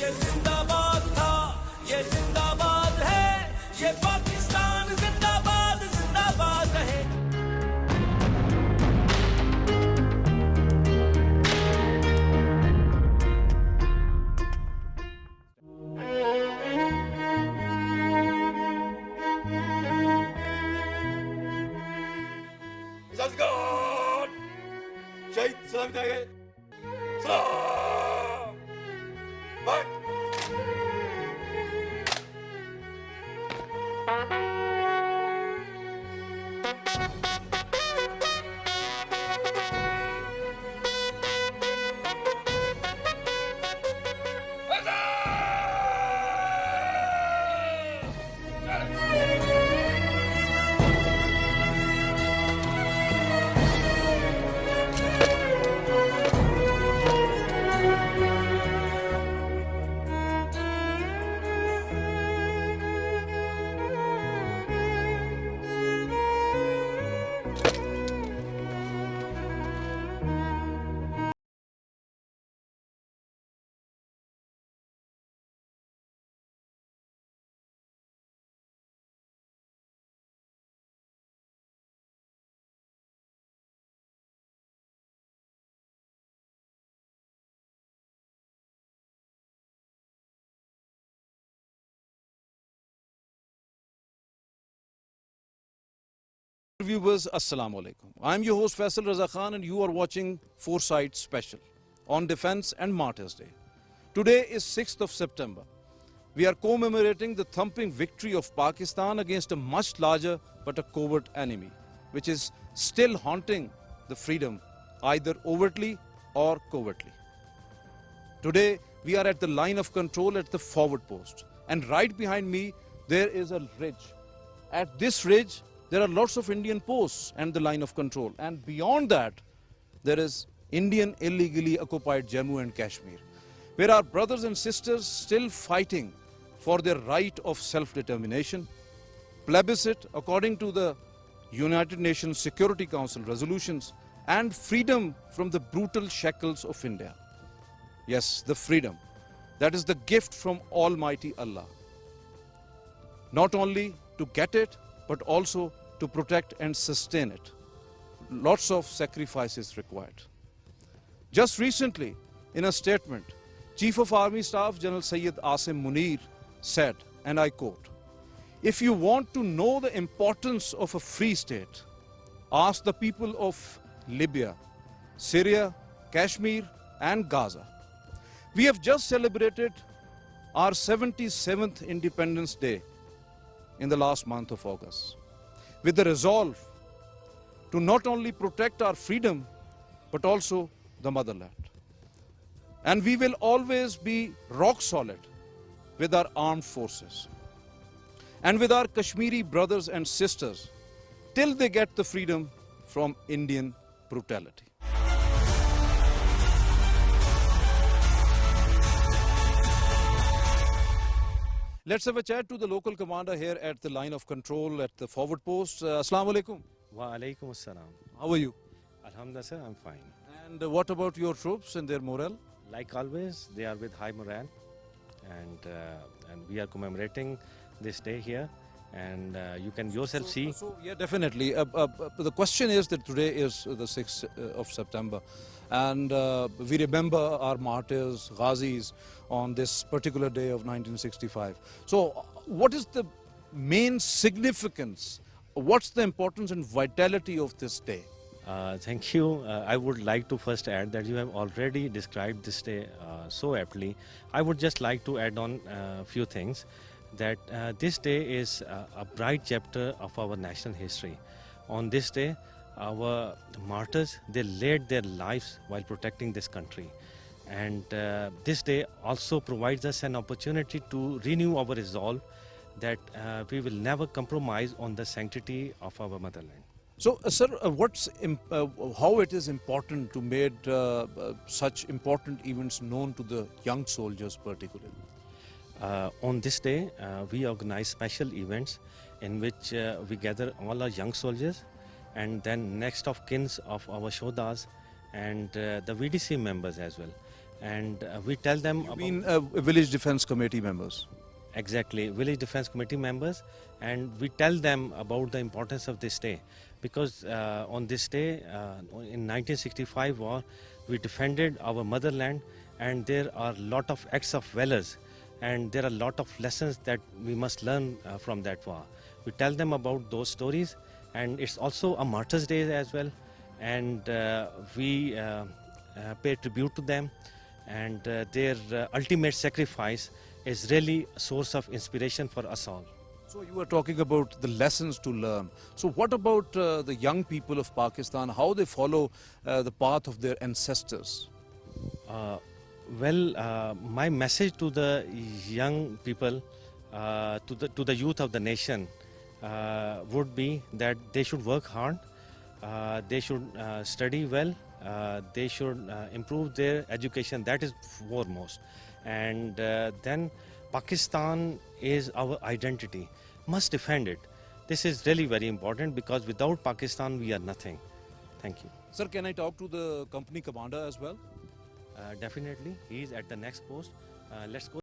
ये जिंदाबाद था, ये जिंदाबाद है, ये पाकिस्तान जिंदाबाद जिंदाबाद है। शहीद सलाम जाएंगे। सलाम। Bye. Viewers, Assalamu Alaikum. I'm your host Faisal Raza Khan and you are watching Foresight Special on Defense and Martyrs Day. Today is 6th of September. We are commemorating the thumping victory of Pakistan against a much larger but a covert enemy, which is still haunting the freedom either overtly or covertly. Today, we are at the line of control at the forward post, and right behind me there is a ridge. At this ridge, there are lots of Indian posts and the line of control, and beyond that there is Indian illegally occupied Jammu and Kashmir, where our brothers and sisters still fighting for their right of self-determination, plebiscite according to the United Nations Security Council resolutions, and freedom from the brutal shackles of India. Yes, the freedom. That is the gift from Almighty Allah. Not only to get it, but also to protect and sustain it. Lots of sacrifices required. Just recently, in a statement, Chief of Army Staff General Syed Munir said, and I quote, "If you want to know the importance of a free state, ask the people of Libya, Syria, Kashmir and Gaza. We have just celebrated our 77th Independence Day in the last month of August, with the resolve to not only protect our freedom, but also the motherland. And we will always be rock solid with our armed forces and with our Kashmiri brothers and sisters till they get the freedom from Indian brutality." Let's have a chat to the local commander here at the line of control at the forward post. Assalamu alaikum. Wa alaikum assalam. How are you? Alhamdulillah, sir, I'm fine. And what about your troops and their morale? Like always, they are with high morale, and we are commemorating this day here. And you can yourself see. So yeah, definitely. The question is that today is the 6th of September, and we remember our martyrs, Ghazis, on this particular day of 1965. So what is the main significance? What's the importance and vitality of this day? Thank you. I would like to first add that you have already described this day so aptly. I would just like to add on a few things. That this day is a bright chapter of our national history. On this day, our martyrs, they laid their lives while protecting this country. And this day also provides us an opportunity to renew our resolve that we will never compromise on the sanctity of our motherland. So, sir, how it is important to make such important events known to the young soldiers particularly? On this day, we organize special events in which we gather all our young soldiers and then next of kins of our Shodas and the VDC members as well. and we tell them You about mean village defense committee members? exactly village defense committee members, and we tell them about the importance of this day, because on this day in 1965 war we defended our motherland, and there are lot of acts of valors, and there are lot of lessons that we must learn from that war. We tell them about those stories, and it's also a martyrs day as well, and we pay tribute to them, and their ultimate sacrifice is really a source of inspiration for us all. So you were talking about the lessons to learn. So what about the young people of Pakistan, how they follow the path of their ancestors? My message to the young people, to the youth of the nation, would be that they should work hard, they should study well, they should improve their education. That is foremost, and then Pakistan is our identity. Must defend it. This is really very important, because without Pakistan we are nothing. Thank you. Sir, can I talk to the company commander as well? Definitely, he is at the next post. Let's go.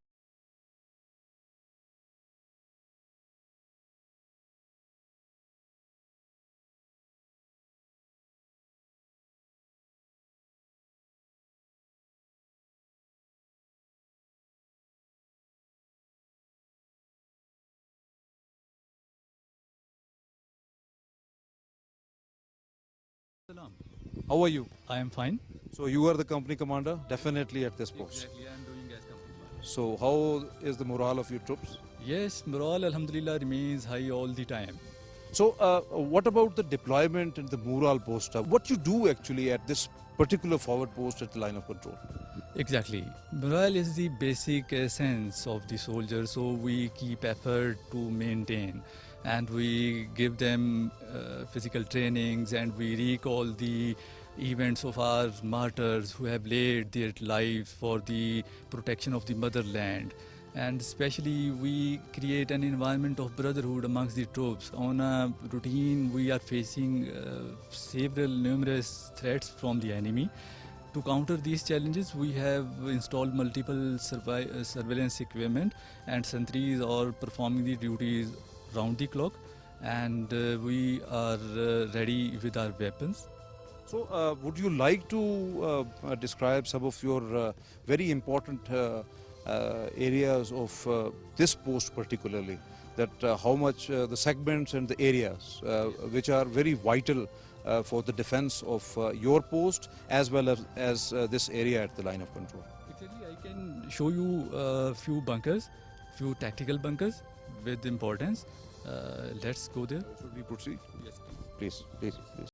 How are you? I am fine. So you are the company commander, definitely at this post. Exactly, I am doing as company commander. So how is the morale of your troops? Yes, morale alhamdulillah remains high all the time. So what about the deployment and the morale booster? What you do actually at this particular forward post at the line of control? Exactly. Morale is the basic essence of the soldier, so we keep effort to maintain, and we give them physical trainings, and we recall the events of our martyrs who have laid their lives for the protection of the motherland. And especially we create an environment of brotherhood amongst the troops. On a routine we are facing several numerous threats from the enemy. To counter these challenges, we have installed multiple surveillance equipment, and sentries are performing the duties round the clock, and we are ready with our weapons. So would you like to describe some of your very important areas of this post particularly, that how much the segments and the areas which are very vital for the defense of your post as well as this area at the line of control? Actually, I can show you a few bunkers, few tactical bunkers with importance. Let's go there. Should we proceed? Yes, Please, please, please.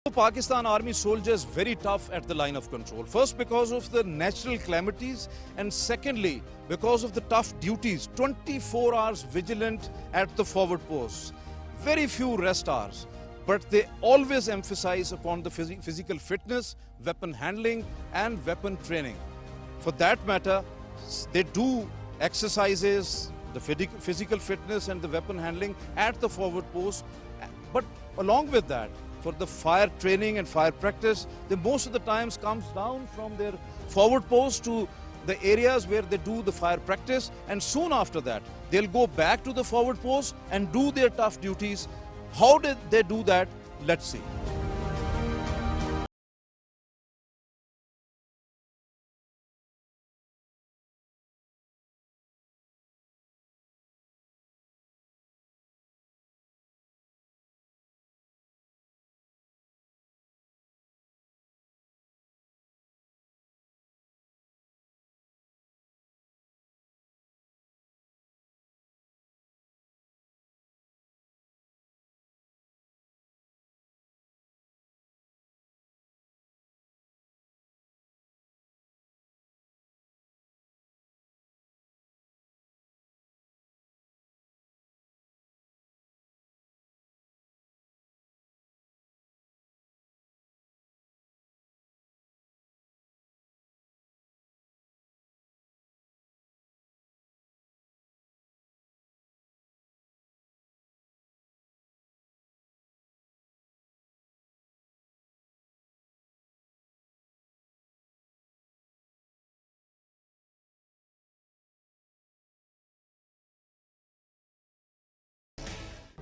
Pakistan Army soldiers very tough at the line of control. First, because of the natural calamities, and secondly, because of the tough duties. 24 hours vigilant at the forward posts. Very few rest hours. But they always emphasize upon the physical fitness, weapon handling, and weapon training. For that matter, they do exercises, the physical fitness and the weapon handling at the forward post. But along with that, for the fire training and fire practice, they most of the times comes down from their forward post to the areas where they do the fire practice, and soon after that they'll go back to the forward post and do their tough duties. How did they do that? Let's see.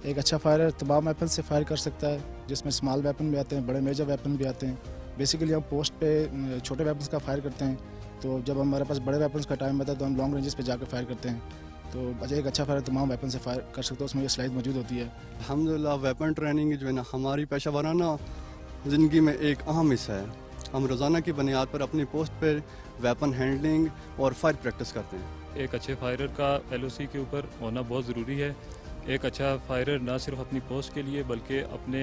एक अच्छा firer तमाम weapon से fire कर सकता है, जिसमें small weapon भी आते हैं, बड़े मेजर वेपन भी आते हैं। बेसिकली हम पोस्ट पे छोटे वेपन्स का फायर करते हैं, तो जब हमारे पास बड़े वेपन्स का टाइम आता है तो हम लॉन्ग रेंजेस पे जाकर फायर करते हैं। तो एक अच्छा फायर तमाम वेपन से फायर कर सकते हो, उसमें ये स्लाइड मौजूद होती है। अल्हम्दुलिल्लाह वेपन ट्रेनिंग जो है ना हमारी पेशा वाराना ज़िंदगी में एक अहम हिस्सा है। हम रोज़ाना की बुनियाद पर अपनी पोस्ट पर वेपन हैंडलिंग और फायर प्रैक्टिस करते हैं। एक अच्छे फायरर का LOC के ऊपर होना बहुत ज़रूरी है। एक अच्छा फायरर ना सिर्फ अपनी पोस्ट के लिए बल्कि अपने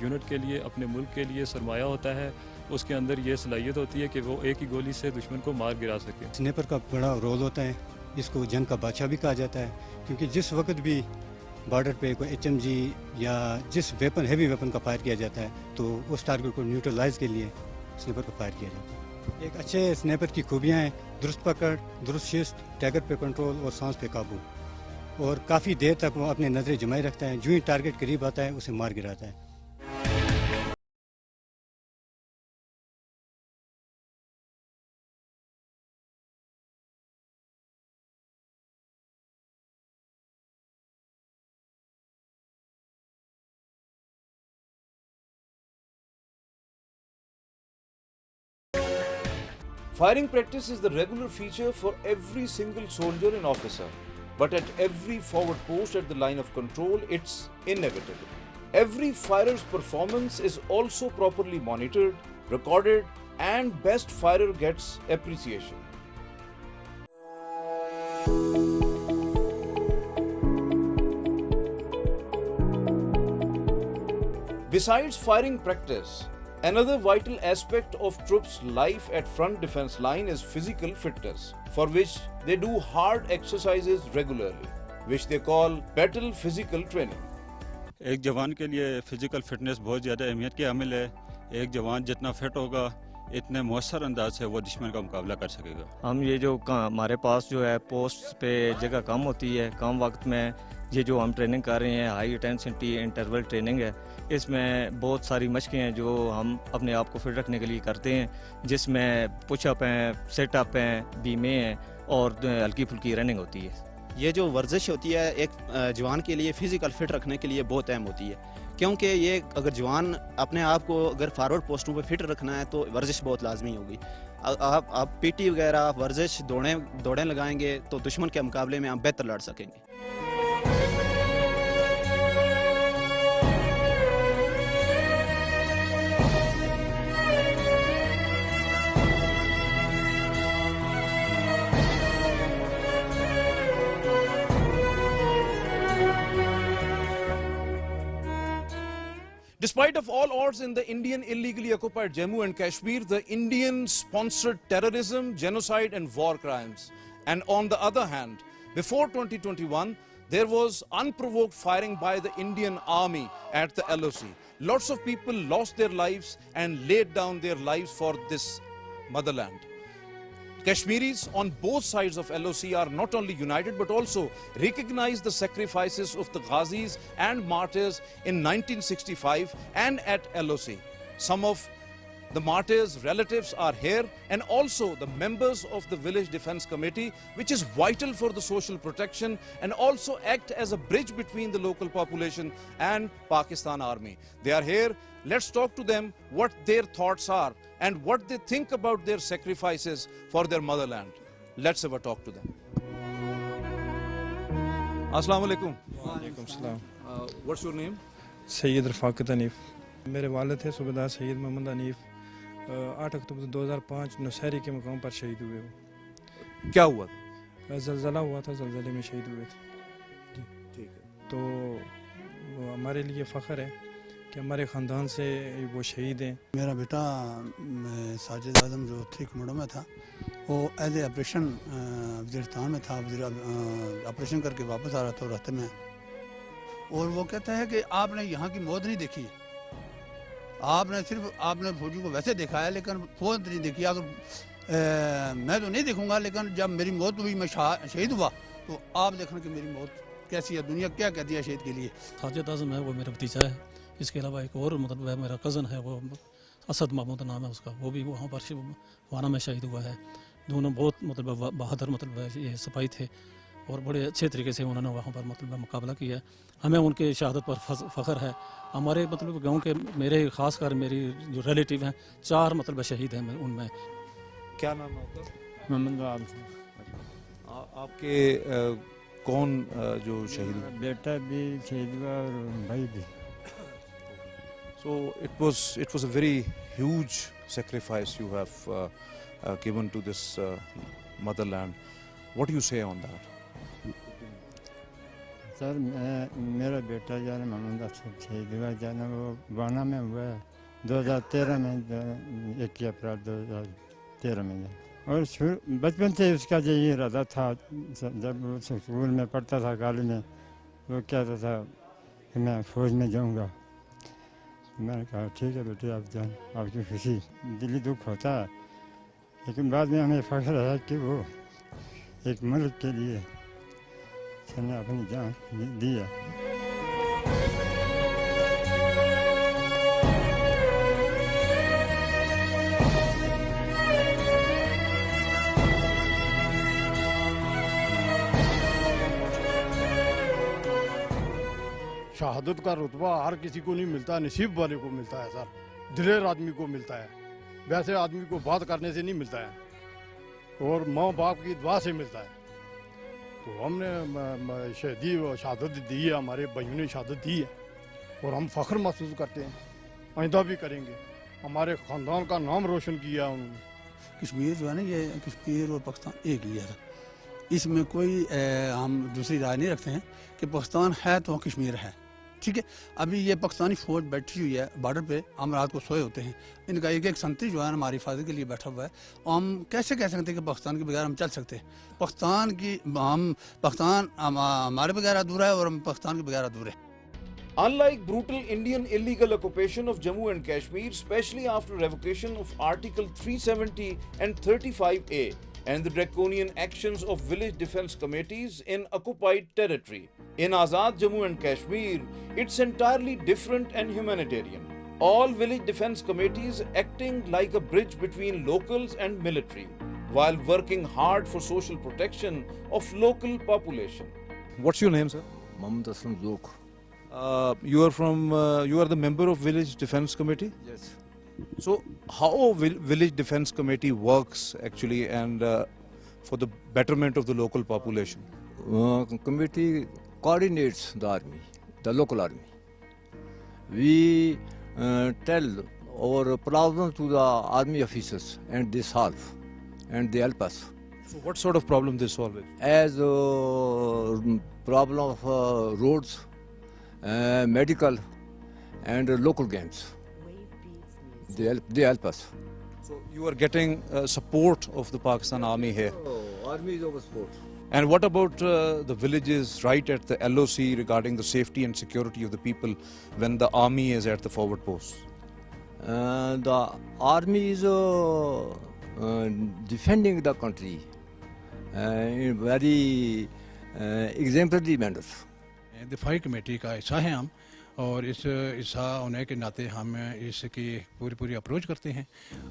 यूनिट के लिए, अपने मुल्क के लिए सरमाया होता है। उसके अंदर ये सलाहियत होती है कि वो एक ही गोली से दुश्मन को मार गिरा सके। स्नाइपर का बड़ा रोल होता है, इसको जंग का बादशाह भी कहा जाता है, क्योंकि जिस वक्त भी बॉर्डर पे कोई HMG या जिस वेपन हैवी वेपन का फायर किया जाता है तो उस टारगेट को न्यूट्रलाइज के लिए स्नाइपर को फायर किया जाता है। एक अच्छे स्नाइपर की खूबियाँ हैं दुरुस्त पकड़, दुरुस्त शिस्त, टैगर पे कंट्रोल और सांस पे काबू, और काफ़ी देर तक वो अपने नज़रें जमाए रखता है। जो ही टारगेट करीब आता है उसे मार गिराता है। Firing practice is the regular feature for every single soldier and officer. But at every forward post at the line of control, it's inevitable. Every firer's performance is also properly monitored, recorded, and best firer gets appreciation. Besides firing practice, another vital aspect of troops' life at front defense line is physical fitness, for which they do hard exercises regularly, which they call battle physical training. एक जवान के लिए physical fitness बहुत ज़्यादा अहमियत की हामिल है। एक जवान जितना फिट होगा इतने मौसर अंदाज से वो दुश्मन का मुकाबला कर सकेगा। हम ये जो हमारे पास जो है पोस्ट पे जगह कम होती है, कम वक्त में ये जो हम ट्रेनिंग कर रहे हैं हाई इंटेंसिटी इंटरवल ट्रेनिंग है, इसमें बहुत सारी मशकें हैं जो हम अपने आप को फिट रखने के लिए करते हैं, जिसमें पुशअप हैं, सेटअप हैं, बीमे हैं और हल्की फुल्की रनिंग होती है। ये जो वर्जिश होती है एक जवान के लिए फ़िज़िकल फिट रखने के लिए बहुत अहम होती है, क्योंकि ये अगर जवान अपने आप को अगर फॉरवर्ड पोस्टों पे फिट रखना है तो वर्जिश बहुत लाजमी होगी। आप PT वगैरह वर्जिश दौड़ें लगाएंगे तो दुश्मन के मुकाबले में आप बेहतर लड़ सकेंगे। Despite of all odds in the Indian illegally occupied Jammu and Kashmir, the Indian sponsored terrorism, genocide and war crimes. And on the other hand, before 2021, there was unprovoked firing by the Indian army at the LOC. Lots of people lost their lives and laid down their lives for this motherland. Kashmiris on both sides of LOC are not only united but also recognize the sacrifices of the Ghazis and martyrs in 1965 and at LOC. Some of the martyrs' relatives are here and also the members of the Village Defense Committee, which is vital for the social protection and also act as a bridge between the local population and Pakistan Army. They are here. Let's talk to them what their thoughts are and what they think about their sacrifices for their motherland. Let's have a talk to them. Assalamu alaikum. वालेकुम सलाम। What's your name? Syed रफ़ाकत हनीफ। मेरे वालिद थे सूबेदार सैयद मोहम्मद हनीफ। 8 अक्टूबर 2005 नौशहरी के मकाम पर शहीद हुए वो। क्या हुआ? ज़लज़ला हुआ था, ज़लज़ले में शहीद हुए थे। ठीक है। तो हमारे लिए फ़ख्र है कि हमारे ख़ानदान से वो शहीद हैं। मेरा बेटा साजिद आज़म जो थी कमोडो में था, वो एज ए ऑपरेशन वज़ीरिस्तान में था, ऑपरेशन करके वापस आ रहा था रास्ते में, और वो कहता है कि आपने यहाँ की मौत नहीं देखी, आपने फौजी को वैसे देखा है लेकिन फौज नहीं देखी। अगर मैं तो नहीं देखूँगा, लेकिन जब मेरी मौत हुई, मैं शहीद हुआ, तो आप देखना कि मेरी मौत कैसी है, दुनिया क्या कहती है शहीद के लिए। साजिद आज़म है, वो मेरा भतीजा है। इसके अलावा एक और मतलब है मेरा कज़न है, वो असद महमूद नाम है उसका, वो भी वहाँ पर वाना में शहीद हुआ है। दोनों बहुत मतलब बहादुर मतलब ये सिपाही थे और बड़े अच्छे तरीके से उन्होंने वहाँ पर मतलब मुकाबला किया। हमें उनके शहादत पर फ़ख्र है। हमारे मतलब गांव के मेरे ख़ासकर मेरी जो रिलेटिव हैं 4 मतलब शहीद हैं उनमें। क्या नाम है आपका? मोहम्मद आल। आपके कौन जो शहीद? बेटा भी शहीद हुआ और भाई भी। So it was a very huge sacrifice you have given to this motherland. What do you say on that? Sir मेरा बेटा जाना मोहम्मद शहीद हुआ, जाना वो वाना में हुआ 2013 में, 1 अप्रैल 2013 में। और बचपन से उसका यही इरादा था, जब वो स्कूल में पढ़ता था कॉलेज में, वो कहता था कि मैं फ़ौज में जाऊंगा। मैंने कहा ठीक है बेटे आप जान, आपकी खुशी, दिली दुख होता है, लेकिन बाद में हमें फ़ख्र है कि वो एक मुल्क के लिए उसने अपनी जान दी है। शहादत का रुतबा हर किसी को नहीं मिलता, नसीब वाले को मिलता है सर, दिलेर आदमी को मिलता है, वैसे आदमी को बात करने से नहीं मिलता है और माँ बाप की दुआ से मिलता है। तो हमने शहीदी और शहादत दी है, हमारे भाइयों ने शहादत दी है और हम फ़ख्र महसूस करते हैं, आइंदा भी करेंगे। हमारे ख़ानदान का नाम रोशन किया उन्होंने। कश्मीर जो है ना, ये कश्मीर और पाकिस्तान एक ही है, इसमें कोई हम दूसरी राय नहीं रखते हैं कि पाकिस्तान है तो कश्मीर है, ठीक है। अभी ये पाकिस्तानी फ़ौज बैठी हुई है बॉर्डर पे, हम रात को सोए होते हैं, इनका एक संतरी जो है हमारी हिफाजत के लिए बैठा हुआ है, और हम कैसे कह सकते हैं कि पाकिस्तान के बगैर हम चल सकते हैं। पाकिस्तान हमारे बगैर अधूरा है और हम पाकिस्तान के बगैर अधूरे हैं। Unlike brutal Indian illegal occupation of Jammu and Kashmir, especially after revocation of Article 370 and 35A and the draconian actions of village defense committees in occupied territory, in Azad Jammu and Kashmir, it's entirely different and humanitarian. All village defense committees acting like a bridge between locals and military, while working hard for social protection of local population. What's your name, sir? Mohammed Aslam Zouk. You are the member of Village Defense Committee? Yes. So how Village Defense Committee works actually and for the betterment of the local population? Committee coordinates the army, the local army. We tell our problems to the army officers and they solve and they help us. So what sort of problem they solve it? As problem of roads, medical and local games. They help us. So you are getting support of the Pakistan Army here. Oh, Army is our support. And what about the villages right at the LOC regarding the safety and security of the people when the army is at the forward post? The army is defending the country in very exemplary manner. दिफाई committee का हिस्सा हैं हम और इस हिस्सा होने के नाते हम इसकी पूरी अप्रोच करते हैं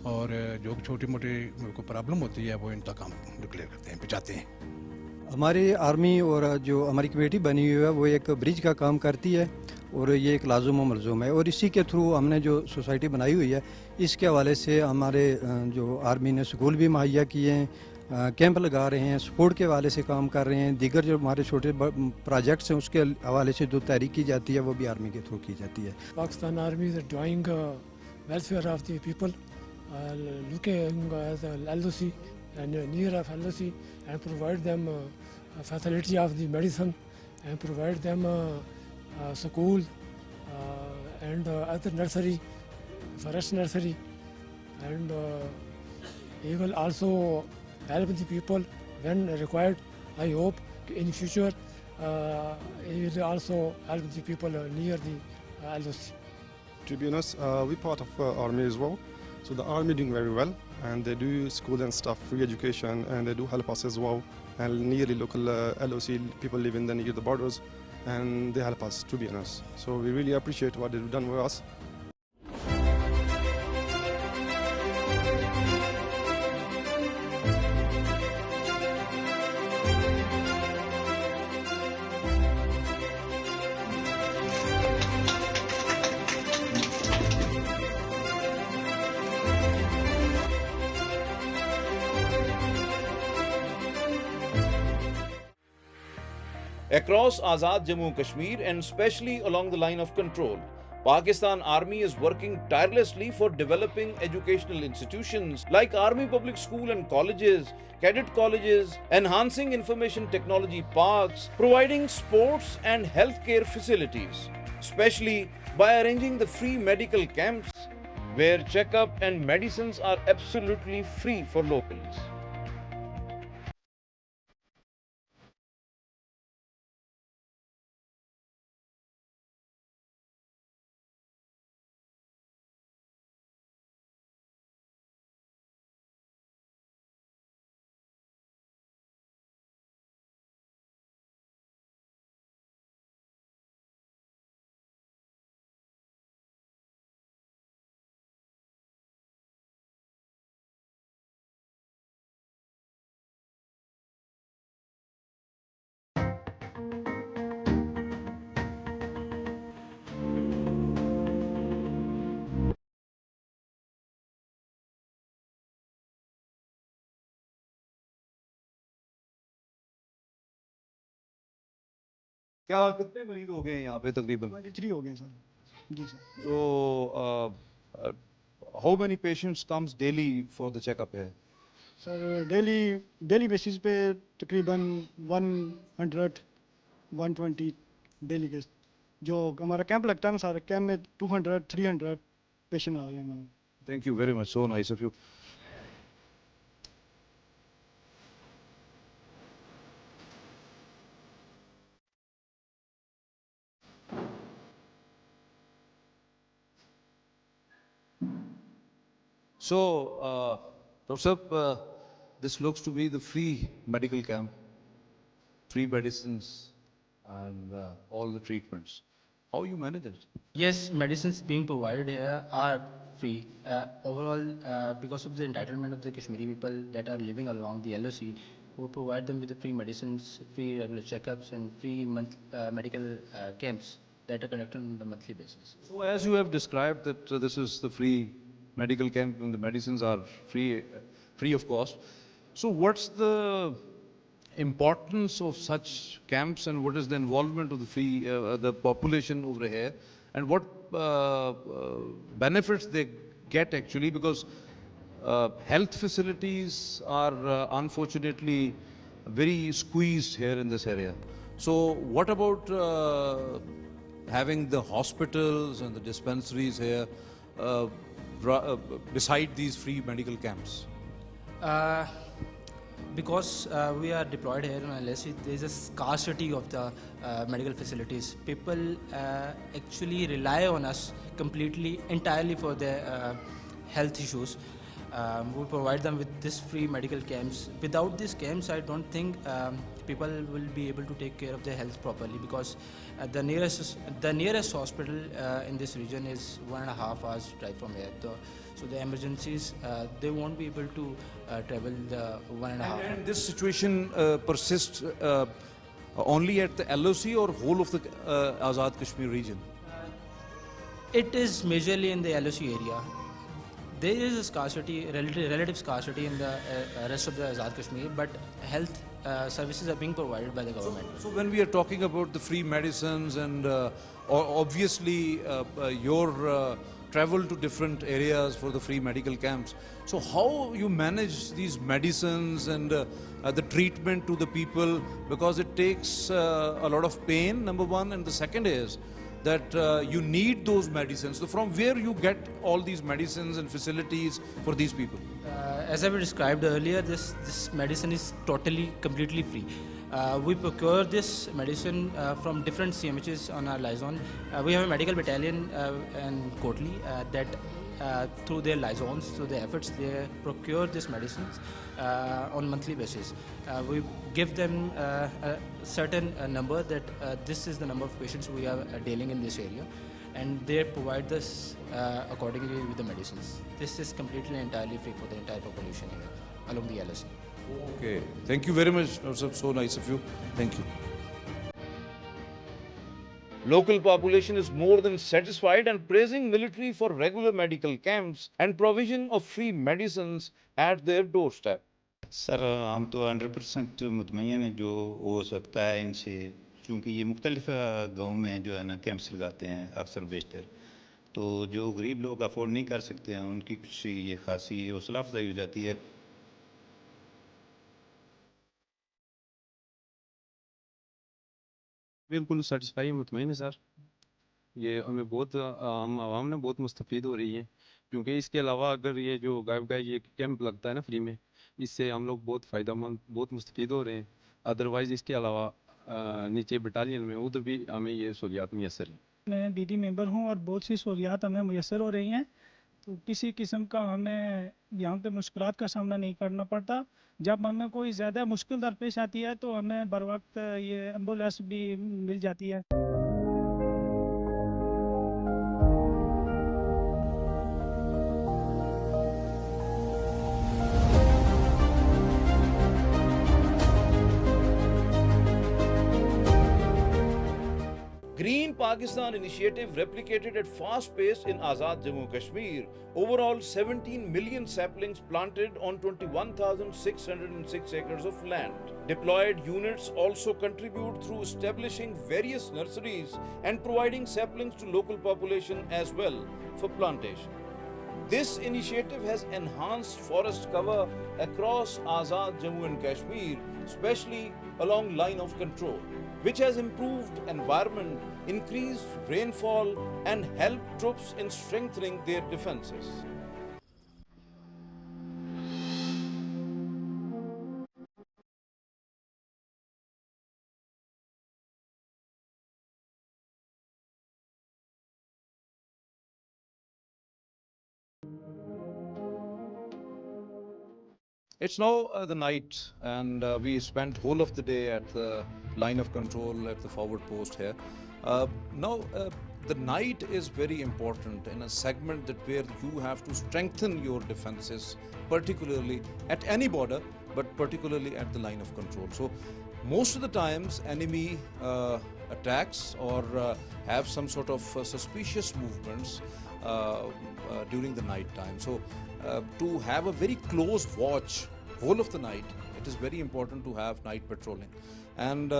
और जो छोटी मोटी को प्रॉब्लम होती है वो इन तक हम डिक्लेयर करते हैं पहुँचाते हैं हमारी आर्मी और जो हमारी कमेटी बनी हुई है वो एक ब्रिज का काम करती है और ये एक लाजुम व मलजूम है और इसी के थ्रू हमने जो सोसाइटी बनाई हुई है इसके हवाले से हमारे जो आर्मी ने स्कूल भी मुहैया किए हैं कैंप लगा रहे हैं स्पोर्ट के हवाले से काम कर रहे हैं दीगर जो हमारे छोटे प्रोजेक्ट्स हैं उसके हवाले से जो तहरीक की जाती है वो भी आर्मी के थ्रू की जाती है Pakistan army is doing welfare of the people looking at the LOC and near of LOC and provide them facility of the medicine and provide them school and other nursery, forest nursery, and he will also help the people when required. I hope in future he will also help the people near the LOC. To be honest, we're part of army as well. So the army doing very well, and they do school and stuff, free education, and they do help us as well. And near the local LOC, people living near the borders, and they help us, to be honest. So we really appreciate what they've done with us. Across Azad Jammu and Kashmir and especially along the line of control, Pakistan Army is working tirelessly for developing educational institutions like Army Public School and colleges, cadet colleges, enhancing information technology parks, providing sports and healthcare facilities, especially by arranging the free medical camps where checkup and medicines are absolutely free for locals. क्या कितने मरीज हो गए हैं यहाँ पे तकरीबन 3 हो गए सर जी sir So how many patients comes daily for the checkup here? Sir daily basis पे तकरीबन 100 120 डेली के जो हमारा कैंप लगता है ना सारा कैंप में 200 300 पेशेंट आ गए हैं Thank you very much. So nice of you. So, Dr. Sahab, this looks to be the free medical camp, free medicines and all the treatments. How you manage it? Yes, medicines being provided here are free. Overall, because of the entitlement of the Kashmiri people that are living along the LOC, we provide them with the free medicines, free regular checkups and free medical camps that are conducted on a monthly basis. So as you have described that this is the free medical camp and the medicines are free of cost. So what's the importance of such camps and what is the involvement of the population over here and what benefits they get actually, because health facilities are unfortunately very squeezed here in this area. So what about having the hospitals and the dispensaries here beside these free medical camps? Because we are deployed here in LSE, there is a scarcity of the medical facilities. People actually rely on us completely, entirely for their health issues. We provide them with this free medical camps. Without these camps, I don't think people will be able to take care of their health properly, because the nearest hospital in this region is 1.5 hours drive from here. So the emergencies, they won't be able to travel the 1.5 hours. And this situation persists only at the LOC or whole of the Azad Kashmir region? It is majorly in the LOC area. There is a scarcity, relative scarcity in the rest of the Azad Kashmir, but health services are being provided by the government. So when we are talking about the free medicines and obviously your travel to different areas for the free medical camps, so how you manage these medicines and the treatment to the people, because it takes a lot of pain, number one, and the second is that you need those medicines. So from where you get all these medicines and facilities for these people? As I described earlier, this medicine is completely free. We procure this medicine from different CMHs on our liaison. We have a medical battalion in Kotli that through their liaisons, through their efforts, they procure these medicines on monthly basis. We give them a certain number that this is the number of patients we are dealing in this area, and they provide us accordingly with the medicines. This is completely and entirely free for the entire population here along the LSE. Okay, thank you very much. So nice of you. Thank you. Local population is more than satisfied and praising military for regular medical camps and provision of free medicines at their doorstep. Sir हम तो 100% मुतमईन हैं जो हो सकता है इनसे, क्योंकि ये मुख्तलिफ गाँव में जो है ना कैंप्स लगाते हैं अक्सर बेशतर, तो जो गरीब लोग अफोर्ड नहीं कर सकते हैं उनकी कुछ ये खासी हौसला अफजाई हो जाती है। बिल्कुल सेटिस्फाई मुतमईन है सर, ये हमें बहुत हम आवाम ने बहुत मुस्तफ़ीद हो रही है, क्योंकि इसके अलावा अगर ये जो गायब का ये कैंप लगता है ना फ्री में, इससे हम लोग बहुत फ़ायदेमंद बहुत मुस्तफ़ीद हो रहे हैं। अदरवाइज़ इसके अलावा नीचे बटालियन में उधर भी हमें ये सहूलियात मैसर हैं। मैं DD मेंबर हूँ और बहुत सी सहूलियात हमें मैसर हो रही हैं, तो किसी किस्म का हमें यहाँ पे मुश्किलात का सामना नहीं करना पड़ता। जब हमें कोई ज़्यादा मुश्किल दरपेश आती है तो हमें बर वक्त ये एम्बुलेंस भी मिल जाती है। Green Pakistan initiative replicated at fast pace in Azad Jammu Kashmir. Overall, 17 million saplings planted on 21,606 acres of land. Deployed units also contribute through establishing various nurseries and providing saplings to local population as well for plantation. This initiative has enhanced forest cover across Azad Jammu and Kashmir, especially along line of control, which has improved environment, increased rainfall and helped troops in strengthening their defenses. It's now the night, and we spent whole of the day at the line of control at the forward post here. Now the night is very important in a segment that where you have to strengthen your defenses, particularly at any border, but particularly at the line of control. So most of the times enemy attacks or have some sort of suspicious movements during the night time. So to have a very close watch whole of the night, it is very important to have night patrolling. And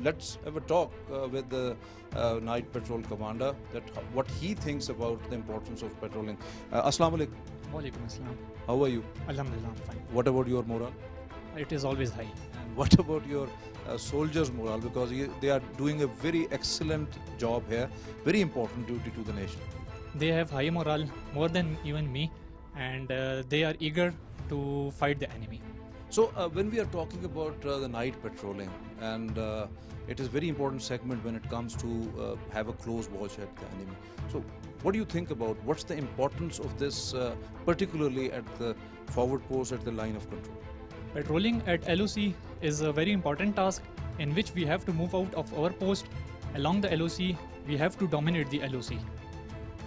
let's have a talk with the night patrol commander, that what he thinks about the importance of patrolling. Assalamu alaikum. Walaikum assalam. How are you? Alhamdulillah, I'm fine. What about your morale? It is always high. And what about your soldiers' morale? Because they are doing a very excellent job here, very important duty to the nation. They have high morale, more than even me, and they are eager to fight the enemy. So when we are talking about the night patrolling, and it is very important segment when it comes to have a close watch at the enemy. So what do you think about what's the importance of this, particularly at the forward post, at the line of control? Patrolling at LOC is a very important task in which we have to move out of our post along the LOC. We have to dominate the LOC.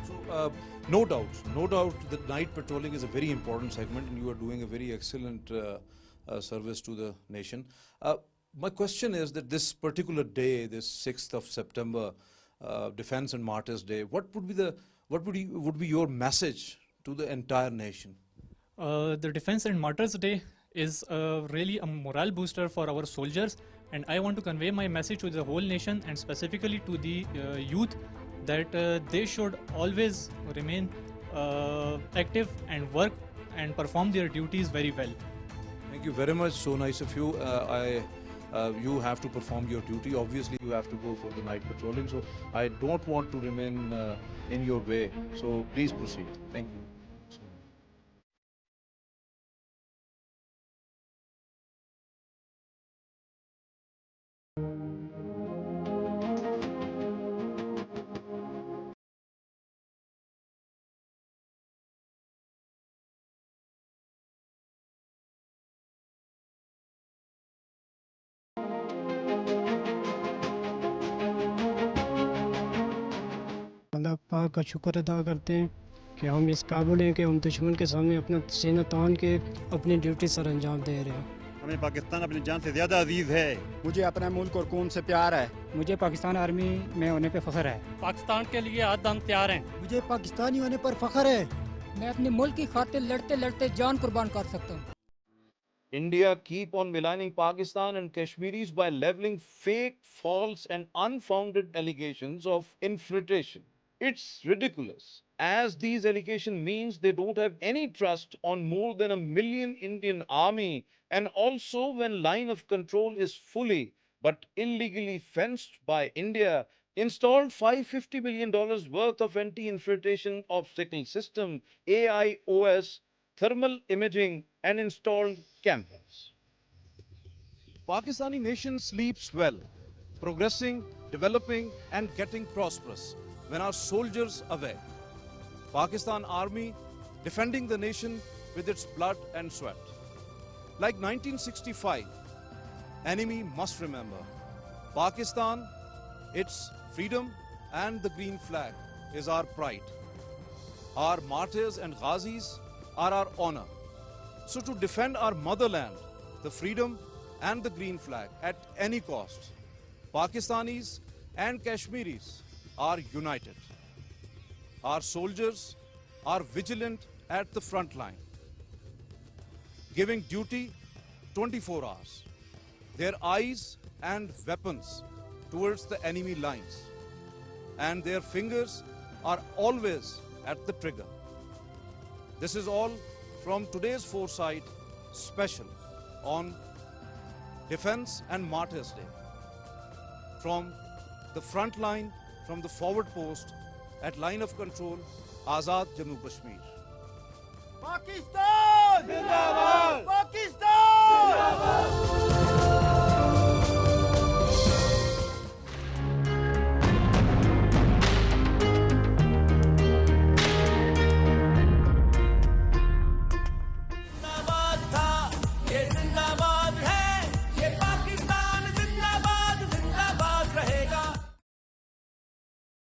So no doubt that night patrolling is a very important segment, and you are doing a very excellent service to the nation. My question is that this particular day, this 6th of September, Defense and Martyrs Day, what would be your message to the entire nation? The Defense and Martyrs Day is really a morale booster for our soldiers, and I want to convey my message to the whole nation and specifically to the youth that they should always remain active and work and perform their duties very well. Thank you very much. So nice of you. You have to perform your duty. Obviously, you have to go for the night patrolling. So I don't want to remain in your way. So please proceed. Thank you. अल्लाह पाक का शुक्र अदा करते हैं कि हम इस काबिल हैं कि हम दुश्मन के सामने अपना सीना तान के अपनी ड्यूटी सर अंजाम दे रहे हैं। हमें पाकिस्तान अपनी जान से ज़्यादा अजीज़ है। मुझे अपने मुल्क और कौम से प्यार है। मुझे पाकिस्तान आर्मी में होने पे फख्र है। पाकिस्तान के लिए आज हम तैयार हैं। मुझे पाकिस्तानी होने पर फख्र है। मैं अपने मुल्क की खातिर लड़ते लड़ते जान कुर्बान कर सकता हूँ। India keep on maligning Pakistan and Kashmiris by leveling fake, false and unfounded allegations of infiltration. It's ridiculous, as these allegations means they don't have any trust on more than 1 million Indian army, and also when line of control is fully but illegally fenced by India, installed $550 million worth of anti-infiltration obstacle system, AIOS, thermal imaging and installed cameras. Pakistani nation sleeps well, progressing, developing and getting prosperous when our soldiers awake. Pakistan Army defending the nation with its blood and sweat. Like 1965, enemy must remember, Pakistan, its freedom and the green flag is our pride. Our martyrs and ghazis are our honor. So to defend our motherland, the freedom and the green flag at any cost, Pakistanis and Kashmiris are united. Our soldiers are vigilant at the front line, giving duty 24 hours. Their eyes and weapons towards the enemy lines, and their fingers are always at the trigger. This is all from today's Foresight special on Defense and Martyrs Day. From the front line, from the forward post at line of control, Azad Jammu Kashmir. Pakistan!